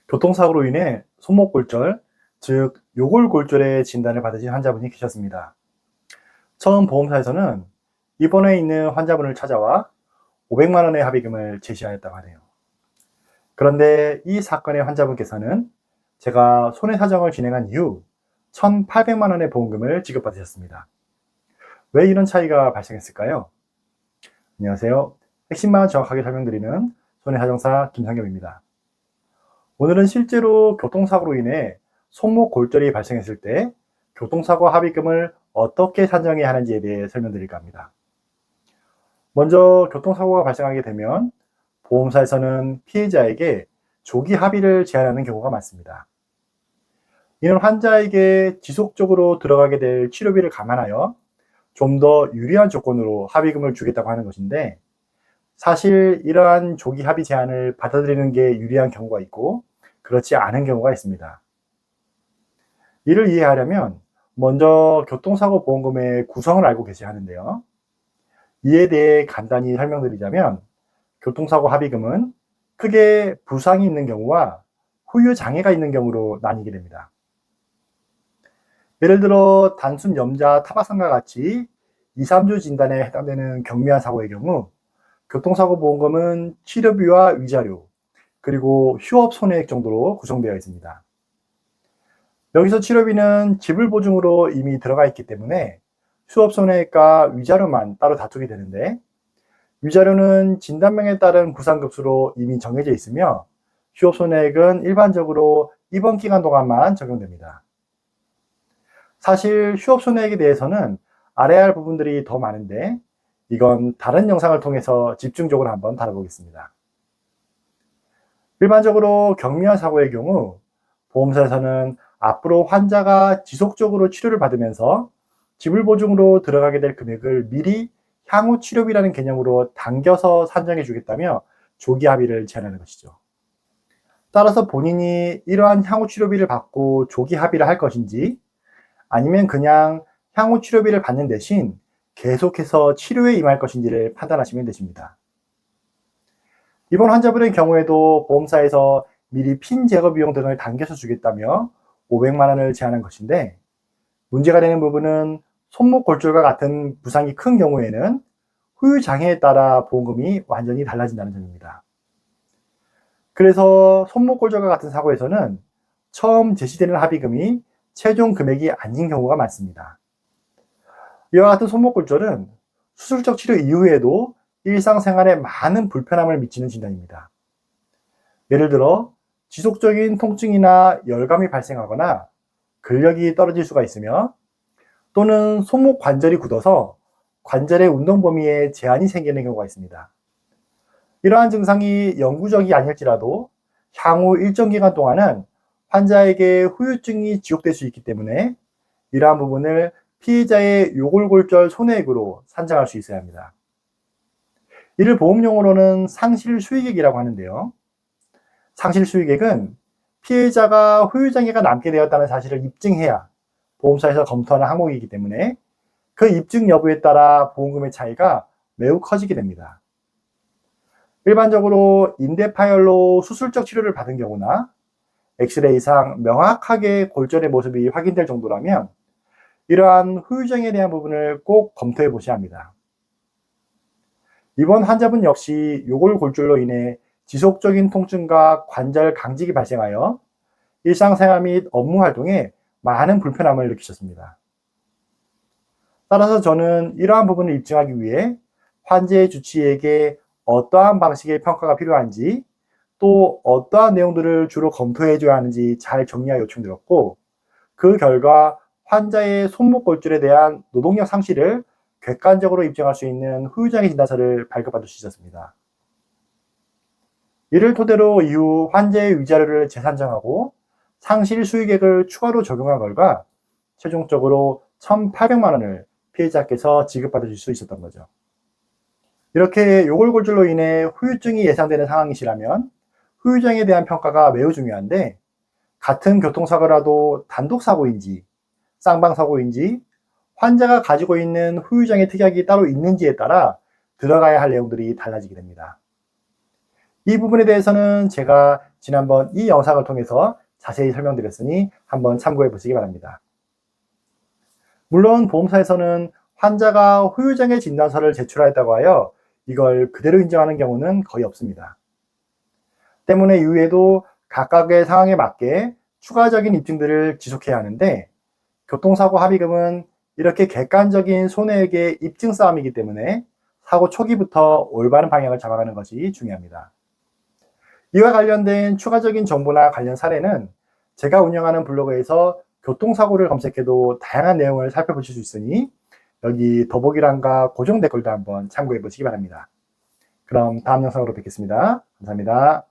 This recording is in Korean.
교통사고로 인해 손목골절, 즉 요골골절의 진단을 받으신 환자분이 계셨습니다. 처음 보험사에서는 입원해 있는 환자분을 찾아와 500만 원의 합의금을 제시하였다고 하네요. 그런데 이 사건의 환자분께서는 제가 손해사정을 진행한 이후 1,800만 원의 보험금을 지급받으셨습니다. 왜 이런 차이가 발생했을까요? 안녕하세요. 핵심만 정확하게 설명드리는 손해사정사 김상겸입니다. 오늘은 실제로 교통사고로 인해 손목 골절이 발생했을 때 교통사고 합의금을 어떻게 산정해야 하는지에 대해 설명드릴까 합니다. 먼저 교통사고가 발생하게 되면 보험사에서는 피해자에게 조기 합의를 제한하는 경우가 많습니다. 이는 환자에게 지속적으로 들어가게 될 치료비를 감안하여 좀 더 유리한 조건으로 합의금을 주겠다고 하는 것인데, 사실 이러한 조기 합의 제한을 받아들이는 게 유리한 경우가 있고 그렇지 않은 경우가 있습니다. 이를 이해하려면 먼저 교통사고 보험금의 구성을 알고 계셔야 하는데요. 이에 대해 간단히 설명드리자면, 교통사고 합의금은 크게 부상이 있는 경우와 후유 장애가 있는 경우로 나뉘게 됩니다. 예를 들어 단순 염자 타박상과 같이 2, 3주 진단에 해당되는 경미한 사고의 경우 교통사고 보험금은 치료비와 위자료, 그리고 휴업 손해액 정도로 구성되어 있습니다. 여기서 치료비는 지불 보증으로 이미 들어가 있기 때문에 휴업 손해액과 위자료만 따로 다투게 되는데, 위자료는 진단명에 따른 부상급수로 이미 정해져 있으며 휴업 손해액은 일반적으로 입원 기간 동안만 적용됩니다. 사실 휴업 손해액에 대해서는 알아야 할 부분들이 더 많은데 이건 다른 영상을 통해서 집중적으로 한번 다뤄보겠습니다. 일반적으로 경미한 사고의 경우 보험사에서는 앞으로 환자가 지속적으로 치료를 받으면서 지불 보증으로 들어가게 될 금액을 미리 향후 치료비라는 개념으로 당겨서 산정해 주겠다며 조기 합의를 제한하는 것이죠. 따라서 본인이 이러한 향후 치료비를 받고 조기 합의를 할 것인지, 아니면 그냥 향후 치료비를 받는 대신 계속해서 치료에 임할 것인지를 판단하시면 되십니다. 이번 환자분의 경우에도 보험사에서 미리 핀 제거 비용 등을 당겨서 주겠다며 500만 원을 제한한 것인데, 문제가 되는 부분은 손목 골절과 같은 부상이 큰 경우에는 후유 장애에 따라 보험금이 완전히 달라진다는 점입니다. 그래서 손목 골절과 같은 사고에서는 처음 제시되는 합의금이 최종 금액이 아닌 경우가 많습니다. 이와 같은 손목 골절은 수술적 치료 이후에도 일상생활에 많은 불편함을 미치는 진단입니다. 예를 들어 지속적인 통증이나 열감이 발생하거나 근력이 떨어질 수가 있으며, 또는 손목 관절이 굳어서 관절의 운동 범위에 제한이 생기는 경우가 있습니다. 이러한 증상이 영구적이 아닐지라도 향후 일정 기간 동안은 환자에게 후유증이 지속될 수 있기 때문에 이러한 부분을 피해자의 요골골절 손해액으로 산정할 수 있어야 합니다. 이를 보험용어로는 상실 수익액이라고 하는데요. 상실 수익액은 피해자가 후유장애가 남게 되었다는 사실을 입증해야 보험사에서 검토하는 항목이기 때문에 그 입증 여부에 따라 보험금의 차이가 매우 커지게 됩니다. 일반적으로 인대 파열로 수술적 치료를 받은 경우나 엑스레이상 명확하게 골절의 모습이 확인될 정도라면 이러한 후유장애에 대한 부분을 꼭 검토해 보셔야 합니다. 이번 환자분 역시 요골골절로 인해 지속적인 통증과 관절 강직이 발생하여 일상생활 및 업무 활동에 많은 불편함을 느끼셨습니다. 따라서 저는 이러한 부분을 입증하기 위해 환자의 주치의에게 어떠한 방식의 평가가 필요한지, 또 어떠한 내용들을 주로 검토해 줘야 하는지 잘 정리하여 요청드렸고, 그 결과 환자의 손목골절에 대한 노동력 상실을 객관적으로 입증할 수 있는 후유장애 진단서를 발급받을 수 있었습니다. 이를 토대로 이후 환자의 위자료를 재산정하고 상실 수익액을 추가로 적용한 결과 최종적으로 1,800만 원을 피해자께서 지급받으실 수 있었던 거죠. 이렇게 요골골절로 인해 후유증이 예상되는 상황이시라면 후유장애에 대한 평가가 매우 중요한데, 같은 교통사고라도 단독사고인지 쌍방사고인지 환자가 가지고 있는 후유장애 특약이 따로 있는지에 따라 들어가야 할 내용들이 달라지게 됩니다. 이 부분에 대해서는 제가 지난번 이 영상을 통해서 자세히 설명드렸으니 한번 참고해 보시기 바랍니다. 물론 보험사에서는 환자가 후유장애 진단서를 제출하였다고 하여 이걸 그대로 인정하는 경우는 거의 없습니다. 때문에 이후에도 각각의 상황에 맞게 추가적인 입증들을 지속해야 하는데, 교통사고 합의금은 이렇게 객관적인 손해액의 입증 싸움이기 때문에 사고 초기부터 올바른 방향을 잡아가는 것이 중요합니다. 이와 관련된 추가적인 정보나 관련 사례는 제가 운영하는 블로그에서 교통사고를 검색해도 다양한 내용을 살펴보실 수 있으니 여기 더보기란과 고정 댓글도 한번 참고해 보시기 바랍니다. 그럼 다음 영상으로 뵙겠습니다. 감사합니다.